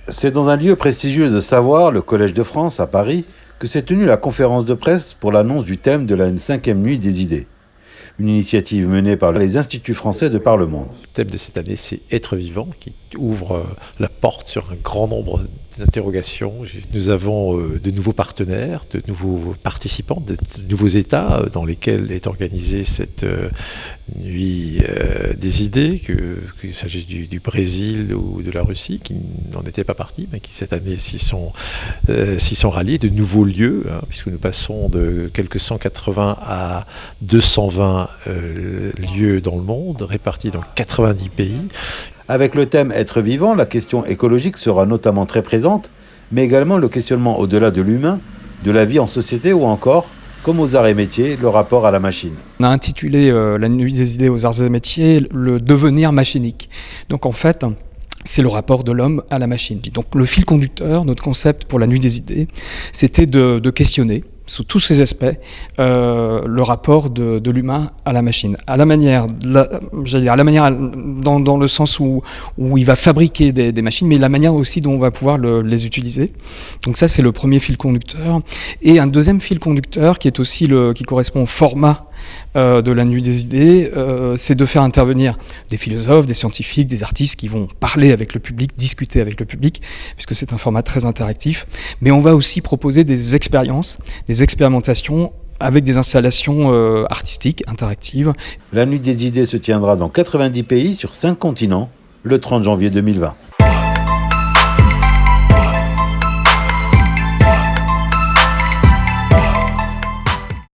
C'est dans un lieu prestigieux de savoir, le Collège de France, à Paris, que s'est tenue la conférence de presse pour l'annonce du thème de la 5e nuit des idées. Une initiative menée par les Instituts français de par le monde. Le thème de cette année, c'est Être vivant, qui ouvre la porte sur un grand nombre d'interrogations. Nous avons de nouveaux partenaires, de nouveaux participants, de nouveaux États dans lesquels est organisée cette nuit des idées, qu'il s'agisse du Brésil ou de la Russie, qui n'en étaient pas partis, mais qui cette année s'y sont ralliés, de nouveaux lieux, puisque nous passons de quelques 180 à 220 lieux dans le monde, répartis dans 90 pays. Avec le thème Être vivant, la question écologique sera notamment très présente, mais également le questionnement au-delà de l'humain, de la vie en société ou encore, comme aux arts et métiers, le rapport à la machine. On a intitulé la nuit des idées aux arts et métiers le devenir machinique. Donc en fait, c'est le rapport de l'homme à la machine. Donc le fil conducteur, notre concept pour la nuit des idées, c'était de questionner sous tous ses aspects, le rapport de l'humain à la machine, à la manière, dans le sens où il va fabriquer des machines, mais la manière aussi dont on va pouvoir les utiliser. Donc ça, c'est le premier fil conducteur. Et un deuxième fil conducteur qui est aussi qui correspond au format de la nuit des idées, c'est de faire intervenir des philosophes, des scientifiques, des artistes qui vont parler avec le public, discuter avec le public, puisque c'est un format très interactif. Mais on va aussi proposer des expériences, des expérimentations avec des installations artistiques, interactives. La nuit des idées se tiendra dans 90 pays sur 5 continents le 30 janvier 2020.